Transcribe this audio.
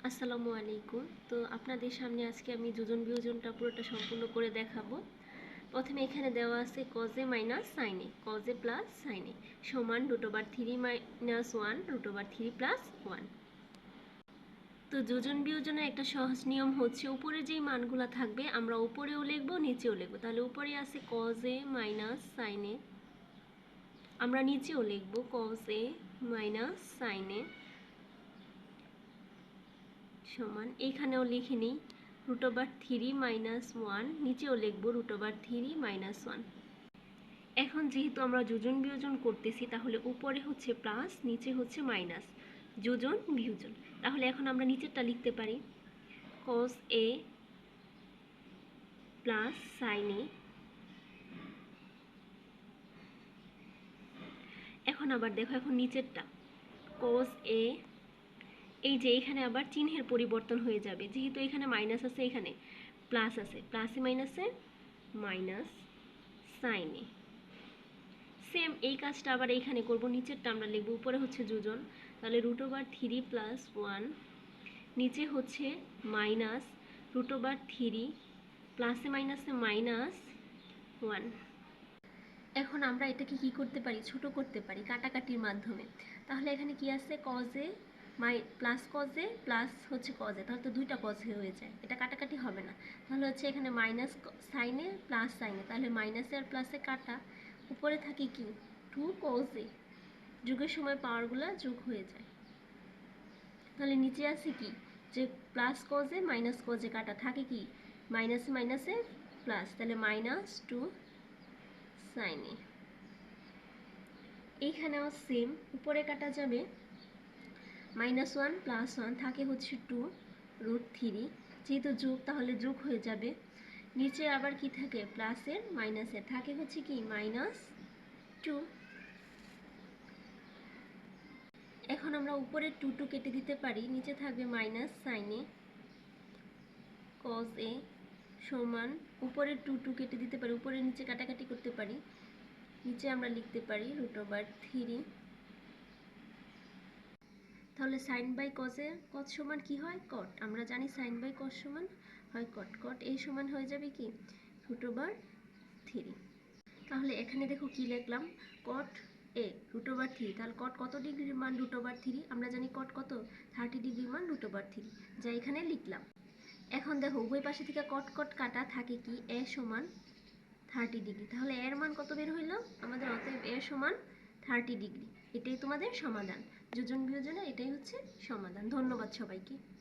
আসসালামু আলাইকুম। তো আপনাদের সামনে আজকে আমি যোজন বিয়োজনটা পুরোটা সম্পূর্ণ করে দেখাবো। প্রথমে এখানে দেওয়া আছে cos a minus sin a, cos a plus sin a সমান √3 মাইনাস 1 √3 প্লাস 1। তো যোজন বিয়োজনের একটা সহজ নিয়ম হচ্ছে উপরে যেই মানগুলো থাকবে আমরা উপরেও লিখব নিচেও লিখব। তাহলে উপরে আছে cos a minus sin a, আমরা নিচেও লিখব cos a minus sin a সমান এইখানেও লিখে নিই √3 মাইনাস 1, নিচেও লিখব √3 মাইনাস 1। এখন যেহেতু আমরা যোজন বিয়োজন করতেছি তাহলে উপরে হচ্ছে প্লাস নিচে হচ্ছে মাইনাস, যোজন বিয়োজন। তাহলে এখন আমরা নিচেরটা লিখতে পারি cos a plus sin a। এখন আবার দেখো এখন নিচেরটা cos a, এই যে এখানে আবার চিহ্নের পরিবর্তন হয়ে যাবে, যেহেতু এখানে মাইনাস আছে এখানে প্লাস আছে, প্লাসে মাইনাসে মাইনাস sin a। সেম এই কাজটা আবার এইখানে করব, নিচেরটা আমরা লিখব উপরে হচ্ছে যোজন, তাহলে √3 প্লাস 1, নিচে হচ্ছে মাইনাস √3 প্লাসে মাইনাসে মাইনাস 1। এখন আমরা এটাকে কি করতে পারি, ছোট করতে পারি কাটাকাটির মাধ্যমে। তাহলে এখানে কি আছে cos a plus cos a plus হচ্ছে cos a, তাহলে তো দুইটা cos a হয়ে যায়, এটা কাটাকাটি হবে না। তাহলে হচ্ছে এখানে minus sin a plus sin a, তাহলে মাইনাসে আর প্লাসে কাটা, উপরে থাকে কি 2 cos a, যোগের সময় পাওয়ারগুলো যোগ হয়ে যায়। তাহলে নিচে আছে কি যে plus cos a minus cos a কাটা থাকে কি মাইনাসে মাইনাসে প্লাস, তাহলে মাইনাস 2 sin a। এইখানেও সেম, উপরে কাটা যাবে -1 প্লাস 1 থাকে হচ্ছে 2 √3, যেহেতু যোগ তাহলে যোগ হয়ে যাবে। নিচে আবার কি থাকে প্লাসের মাইনাসের থাকে হচ্ছে কি -2। এখন আমরা উপরে 2 কেটে দিতে পারি, নিচে থাকবে minus sin a cos a সমান উপরে 2 কেটে দিতে পারি, উপরে নিচে কাটাকাটি করতে পারি, নিচে আমরা লিখতে পারি √3। তাহলে sin বাই cos এ cos সমান কি হয় cot, আমরা জানি sin বাই cos সমান হয় cot, cot a সমান হয়ে যাবে কি √3। তাহলে এখানে দেখো কি লিখলাম cot a √3, তাহলে cot কত ডিগ্রির মান √3, আমরা জানি cot কত 30 ডিগ্রির মান √3, যা এখানে লিখলাম। এখন দেখো উভয় পাশে থেকে cot cot কাটা থাকে কি a সমান 30 ডিগ্রি, তাহলে এর মান কত বের হইল আমাদের, অতএব a সমান 30 ডিগ্রি। এটাই তোমাদের সমাধান, যোজন বিয়োজনের এটাই হচ্ছে সমাধান। ধন্যবাদ সবাইকে।